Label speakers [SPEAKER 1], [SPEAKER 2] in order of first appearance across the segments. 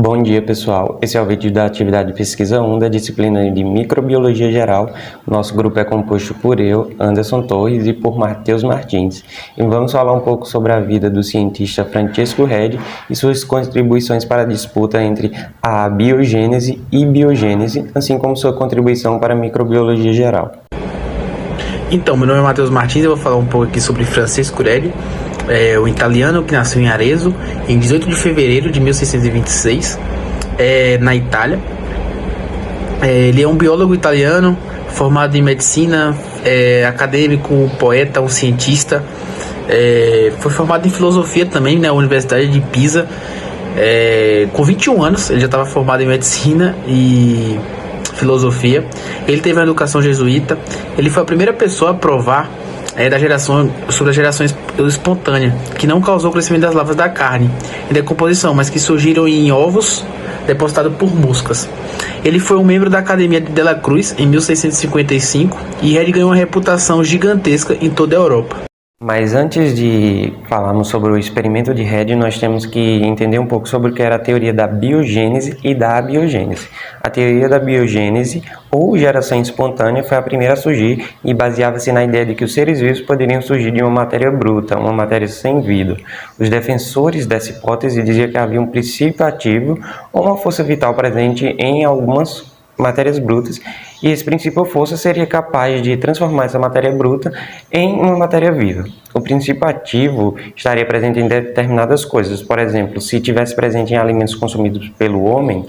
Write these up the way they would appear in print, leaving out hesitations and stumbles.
[SPEAKER 1] Bom dia, pessoal. Esse é o vídeo da atividade pesquisa 1 da disciplina de Microbiologia Geral. Nosso grupo é composto por eu, Anderson Torres, e por Matheus Martins. E vamos falar um pouco sobre a vida do cientista Francesco Redi e suas contribuições para a disputa entre a abiogênese e biogênese, assim como sua contribuição para a microbiologia geral.
[SPEAKER 2] Então, meu nome é Matheus Martins, eu vou falar um pouco aqui sobre Francesco Redi, o italiano que nasceu em Arezzo em 18 de fevereiro de 1626, na Itália. Ele é um biólogo italiano formado em medicina, acadêmico, poeta, um cientista. Foi formado em filosofia também na Universidade de Pisa. Com 21 anos, ele já estava formado em medicina e filosofia. Ele teve uma educação jesuíta. Ele foi a primeira pessoa a provar sobre a geração espontânea, que não causou o crescimento das larvas da carne e decomposição, mas que surgiram em ovos depositados por moscas. Ele foi um membro da Academia de Dela Cruz em 1655 e Redi ganhou uma reputação gigantesca em toda a Europa.
[SPEAKER 1] Mas antes de falarmos sobre o experimento de Redi, nós temos que entender um pouco sobre o que era a teoria da biogênese e da abiogênese. A teoria da biogênese, ou geração espontânea, foi a primeira a surgir e baseava-se na ideia de que os seres vivos poderiam surgir de uma matéria bruta, uma matéria sem vida. Os defensores dessa hipótese diziam que havia um princípio ativo ou uma força vital presente em algumas matérias brutas, e esse princípio ou força seria capaz de transformar essa matéria bruta em uma matéria viva. O princípio ativo estaria presente em determinadas coisas. Por exemplo, se estivesse presente em alimentos consumidos pelo homem,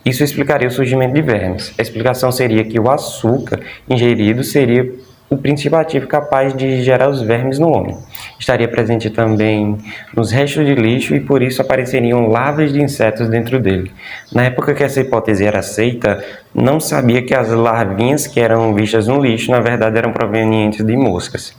[SPEAKER 1] isso explicaria o surgimento de vermes. A explicação seria que o açúcar ingerido seria o princípio ativo capaz de gerar os vermes no homem. Estaria presente também nos restos de lixo e por isso apareceriam larvas de insetos dentro dele. Na época que essa hipótese era aceita, não sabia que as larvinhas que eram vistas no lixo, na verdade, eram provenientes de moscas.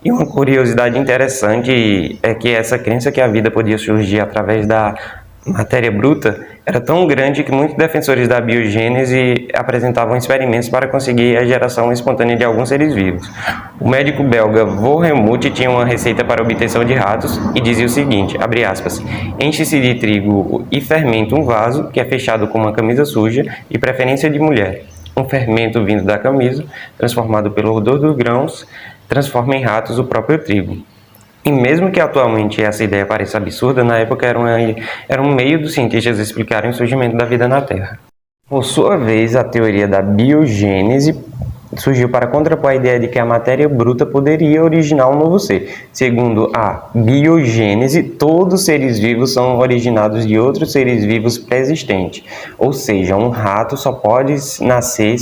[SPEAKER 1] E uma curiosidade interessante é que essa crença que a vida podia surgir através da matéria bruta era tão grande que muitos defensores da biogênese apresentavam experimentos para conseguir a geração espontânea de alguns seres vivos. O médico belga Vollgemuth tinha uma receita para a obtenção de ratos e dizia o seguinte, abre aspas, enche-se de trigo e fermenta um vaso que é fechado com uma camisa suja, de preferência de mulher. Um fermento vindo da camisa, transformado pelo odor dos grãos, transforma em ratos o próprio trigo. E mesmo que atualmente essa ideia pareça absurda, na época era um meio dos cientistas explicarem o surgimento da vida na Terra. Por sua vez, a teoria da biogênese surgiu para contrapor a ideia de que a matéria bruta poderia originar um novo ser. Segundo a biogênese, todos os seres vivos são originados de outros seres vivos pré-existentes. Ou seja, um rato só pode nascer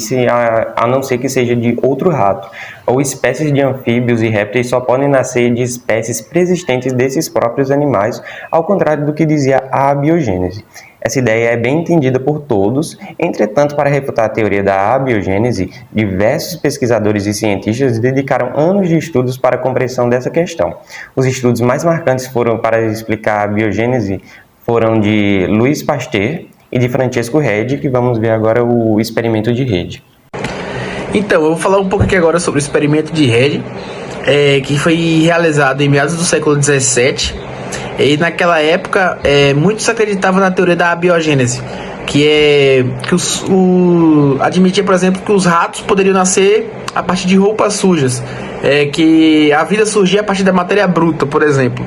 [SPEAKER 1] a não ser que seja de outro rato. Ou espécies de anfíbios e répteis só podem nascer de espécies pré-existentes desses próprios animais, ao contrário do que dizia a abiogênese. Essa ideia é bem entendida por todos, entretanto, para refutar a teoria da abiogênese, diversos pesquisadores e cientistas dedicaram anos de estudos para a compreensão dessa questão. Os estudos mais marcantes para explicar a biogênese foram de Louis Pasteur e de Francesco Redi, que vamos ver agora o experimento de Redi.
[SPEAKER 2] Então, eu vou falar um pouco aqui agora sobre o experimento de Redi, que foi realizado em meados do século XVII. E naquela época, muitos acreditavam na teoria da abiogênese, admitia, por exemplo, que os ratos poderiam nascer a partir de roupas sujas, que a vida surgia a partir da matéria bruta, por exemplo.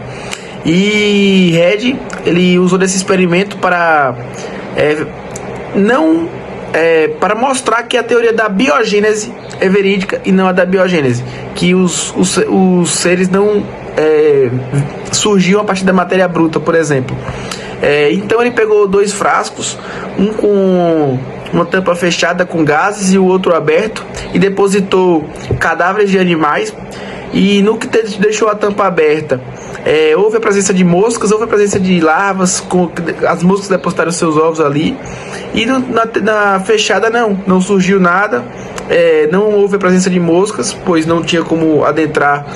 [SPEAKER 2] E Redi, ele usou desse experimento para mostrar que a teoria da biogênese é verídica e não a da biogênese, que os seres não surgiam a partir da matéria bruta, por exemplo. Então ele pegou dois frascos, um com uma tampa fechada com gases e o outro aberto, e depositou cadáveres de animais, e no que deixou a tampa aberta, houve a presença de moscas, houve a presença de larvas, as moscas depositaram seus ovos ali, e na fechada não surgiu nada, não houve a presença de moscas, pois não tinha como adentrar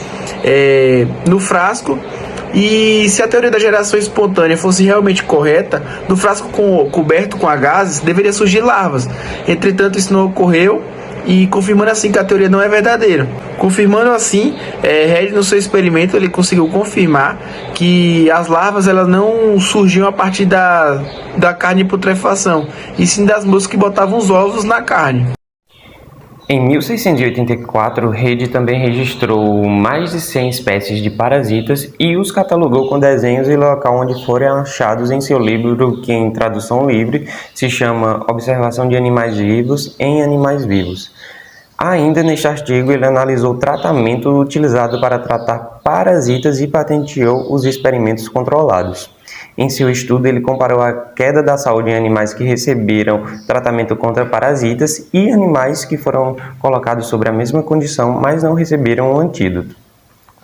[SPEAKER 2] no frasco. E se a teoria da geração espontânea fosse realmente correta, no frasco coberto com gases deveria surgir larvas. Entretanto, isso não ocorreu e confirmando assim que a teoria não é verdadeira. Confirmando assim, Redi no seu experimento ele conseguiu confirmar que as larvas elas não surgiam a partir da carne de putrefação, e sim das moscas que botavam os ovos na carne.
[SPEAKER 1] Em 1684, Redi também registrou mais de 100 espécies de parasitas e os catalogou com desenhos e local onde foram achados em seu livro, que em tradução livre se chama Observação de Animais Vivos em Animais Vivos. Ainda neste artigo, ele analisou o tratamento utilizado para tratar parasitas e patenteou os experimentos controlados. Em seu estudo, ele comparou a queda da saúde em animais que receberam tratamento contra parasitas e animais que foram colocados sobre a mesma condição, mas não receberam o antídoto.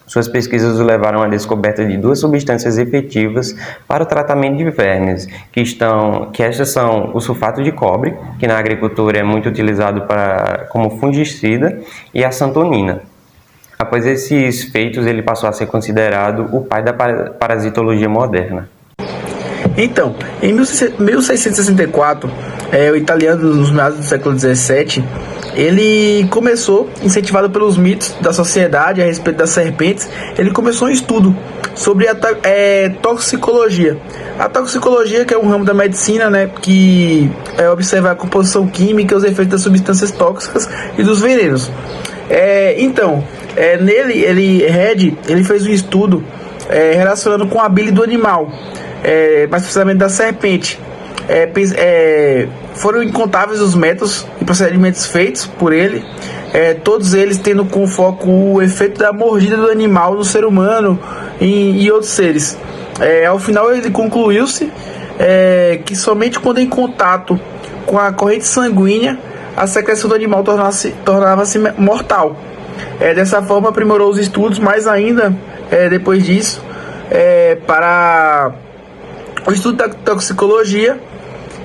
[SPEAKER 1] Suas pesquisas o levaram à descoberta de duas substâncias efetivas para o tratamento de vermes, que estas são o sulfato de cobre, que na agricultura é muito utilizado como fungicida, e a santonina. Após esses feitos, ele passou a ser considerado o pai da parasitologia moderna.
[SPEAKER 2] Então, em 1664, o italiano, nos meados do século XVII, ele começou, incentivado pelos mitos da sociedade a respeito das serpentes, ele começou um estudo sobre a toxicologia. A toxicologia, que é um ramo da medicina, né, que observa a composição química, os efeitos das substâncias tóxicas e dos venenos. Redi fez um estudo relacionando com a bile do animal, mais precisamente da serpente. Foram incontáveis os métodos e procedimentos feitos por ele, todos eles tendo como foco o efeito da mordida do animal no ser humano e outros seres. Ao final ele concluiu-se que somente quando em contato com a corrente sanguínea a secreção do animal tornava-se mortal. Dessa forma aprimorou os estudos, mas ainda depois disso para o estudo da toxicologia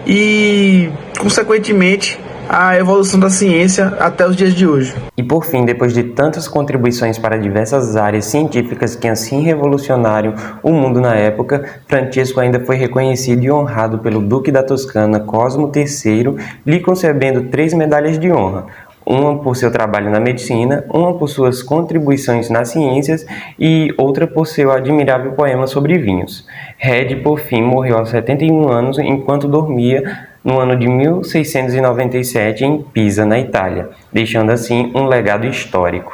[SPEAKER 2] e, consequentemente, a evolução da ciência até os dias de hoje.
[SPEAKER 1] E por fim, depois de tantas contribuições para diversas áreas científicas que assim revolucionaram o mundo na época, Francesco ainda foi reconhecido e honrado pelo Duque da Toscana, Cosmo III, lhe concedendo 3 medalhas de honra. Uma por seu trabalho na medicina, uma por suas contribuições nas ciências e outra por seu admirável poema sobre vinhos. Redi, por fim, morreu aos 71 anos enquanto dormia no ano de 1697 em Pisa, na Itália, deixando assim um legado histórico.